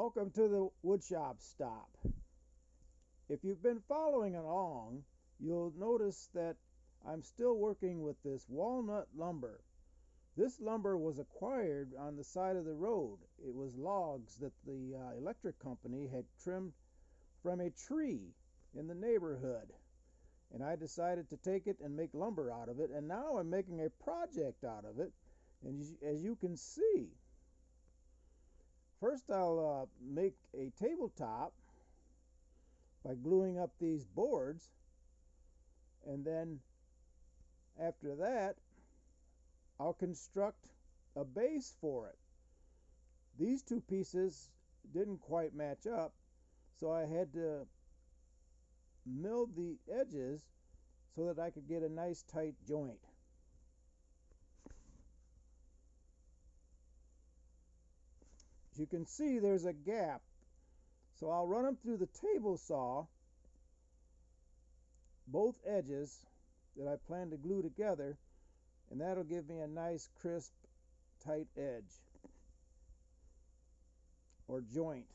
Welcome to the woodshop stop. If you've been following along, you'll notice that I'm still working with this walnut lumber. This lumber was acquired on the side of the road. It was logs that the electric company had trimmed from a tree in the neighborhood. And I decided to take it and make lumber out of it, and now I'm making a project out of it. And as you can see, first I'll make a tabletop by gluing up these boards, and then after that I'll construct a base for it. These two pieces didn't quite match up, so I had to mill the edges so that I could get a nice tight joint. As you can see, there's a gap, so I'll run them through the table saw, both edges that I plan to glue together, and that'll give me a nice crisp tight edge or joint.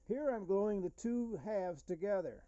Here I'm gluing the two halves together.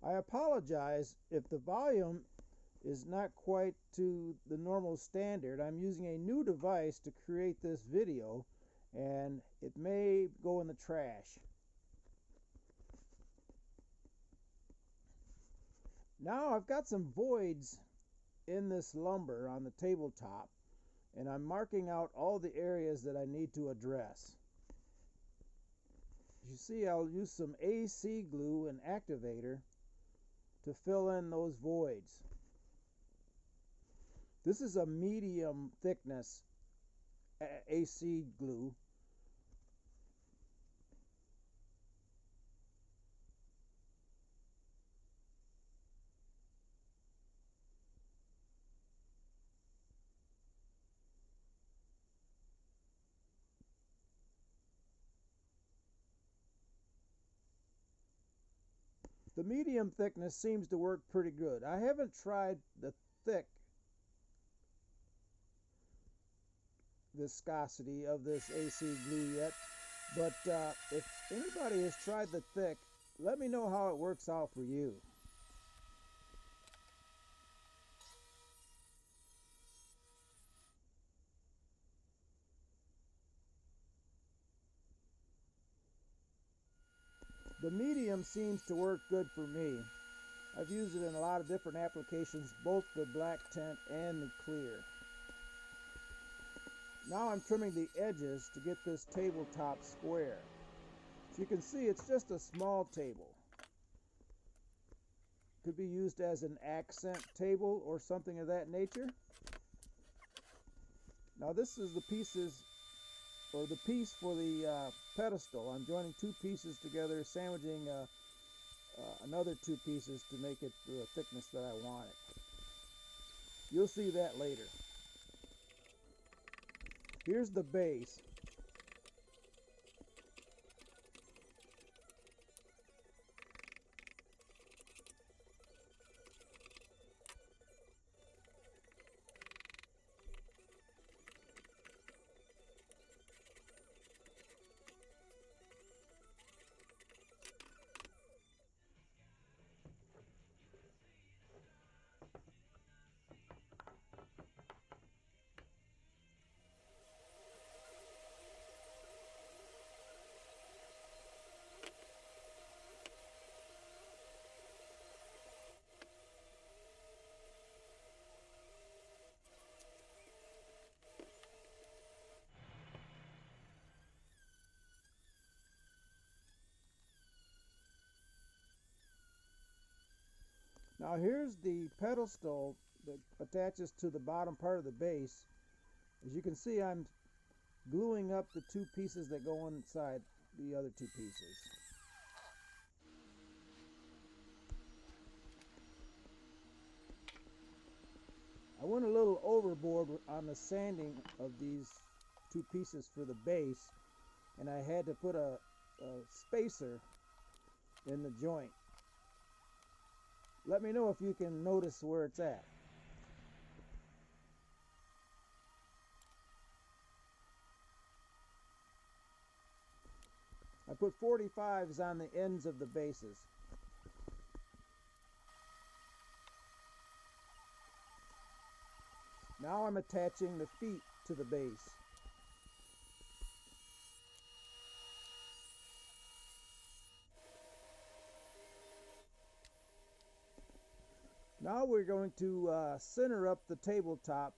I apologize if the volume is not quite to the normal standard. I'm using a new device to create this video, and it may go in the trash. Now I've got some voids in this lumber on the tabletop, and I'm marking out all the areas that I need to address. As you see, I'll use some AC glue and activator to fill in those voids. This is a medium thickness AC glue. The medium thickness seems to work pretty good. I haven't tried the thick viscosity of this AC glue yet, but if anybody has tried the thick, let me know how it works out for you. The medium seems to work good for me. I've used it in a lot of different applications, both the black tint and the clear. Now I'm trimming the edges to get this tabletop square. As you can see, it's just a small table. Could be used as an accent table or something of that nature. Now this is the pieces, or the piece for the pedestal. I'm joining two pieces together, sandwiching another two pieces to make it the thickness that I want it. You'll see that later. Here's the base. Now here's the pedestal that attaches to the bottom part of the base. As you can see, I'm gluing up the two pieces that go inside the other two pieces. I went a little overboard on the sanding of these two pieces for the base, and I had to put a spacer in the joint. Let me know if you can notice where it's at. I put 45s on the ends of the bases. Now I'm attaching the feet to the base. Now we're going to center up the tabletop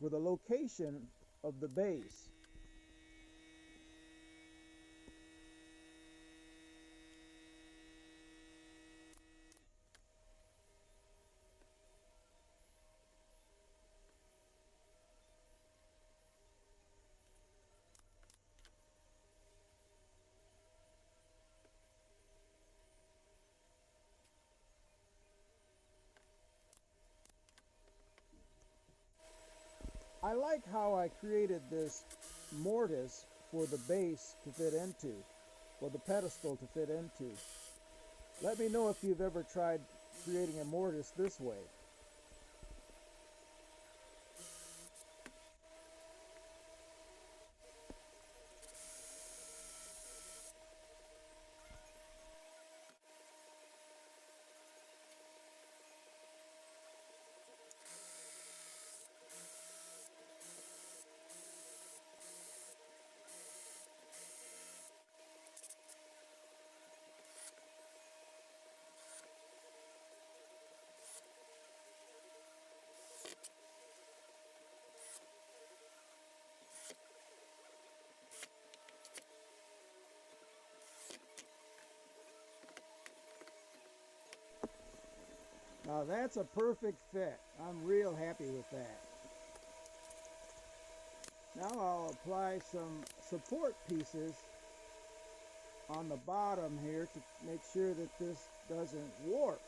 for the location of the base. I like how I created this mortise for the base to fit into, or the pedestal to fit into. Let me know if you've ever tried creating a mortise this way. Now that's a perfect fit. I'm real happy with that. Now I'll apply some support pieces on the bottom here to make sure that this doesn't warp.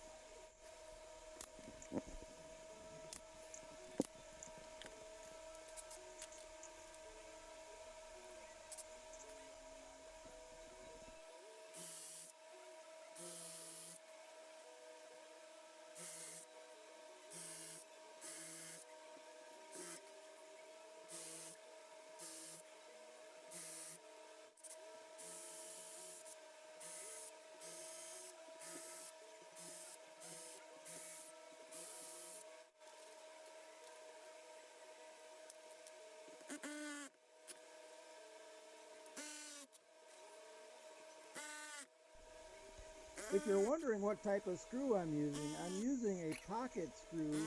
If you're wondering what type of screw I'm using a pocket screw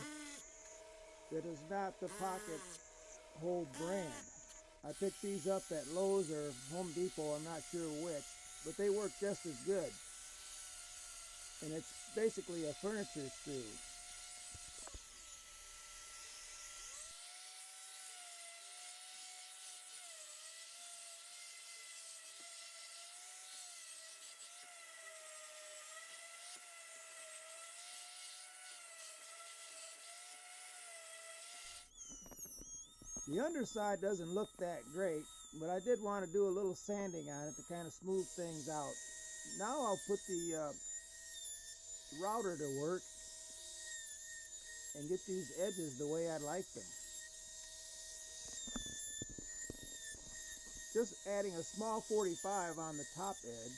that is not the Pocket Hole brand. I picked these up at Lowe's or Home Depot, I'm not sure which, but they work just as good. And it's basically a furniture screw. The underside doesn't look that great, but I did want to do a little sanding on it to kind of smooth things out. Now I'll put the router to work and get these edges the way I'd like them. Just adding a small 45 on the top edge,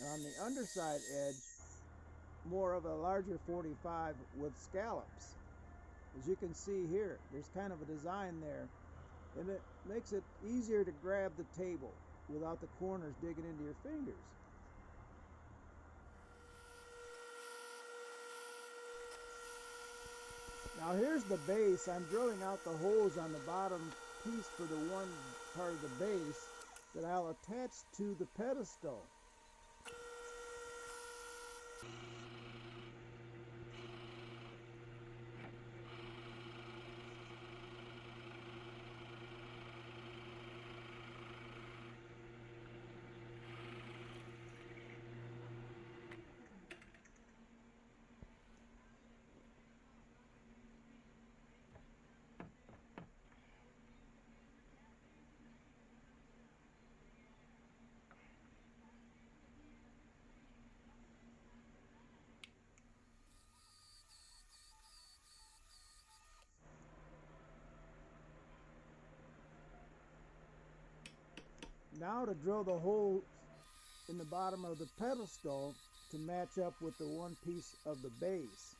and on the underside edge, more of a larger 45 with scallops. As you can see here, there's kind of a design there, and it makes it easier to grab the table without the corners digging into your fingers. Now here's the base. I'm drilling out the holes on the bottom piece for the one part of the base that I'll attach to the pedestal. Now to drill the hole in the bottom of the pedestal to match up with the one piece of the base.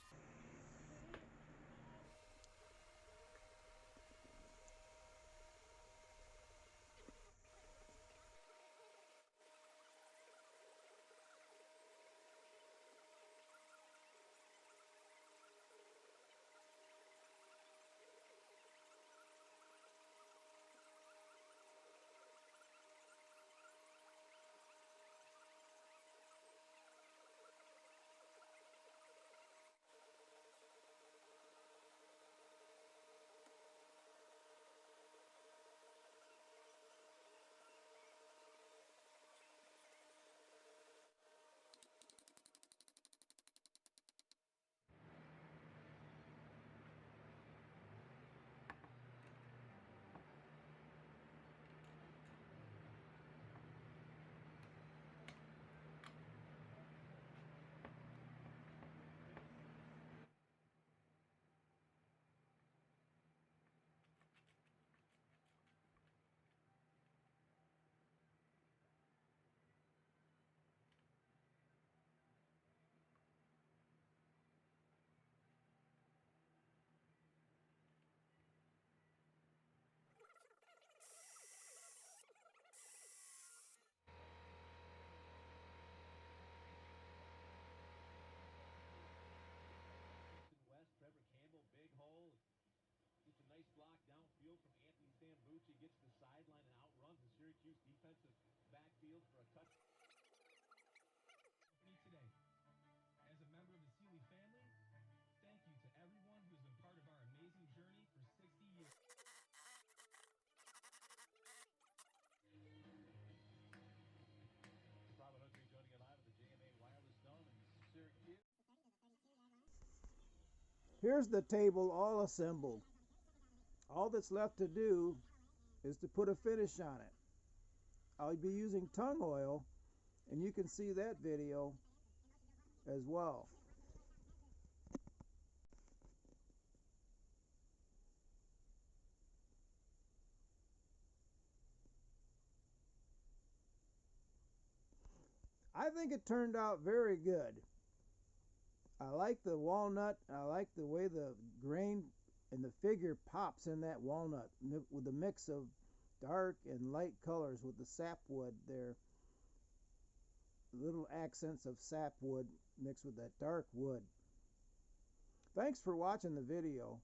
Gets the sideline and outruns the Syracuse defensive backfield for a touchdown. Today, as a member of the Seeley family, thank you to everyone who has been part of our amazing journey for 60 years. Robert Hooker joining you live at the JMA Wireless Dome in Syracuse. Here's the table all assembled. All that's left to do is to put a finish on it. I'll be using tung oil, and you can see that video as well. I think it turned out very good. I like the walnut. I like the way the grain and the figure pops in that walnut with a mix of dark and light colors with the sapwood there. Little accents of sapwood mixed with that dark wood. Thanks for watching the video.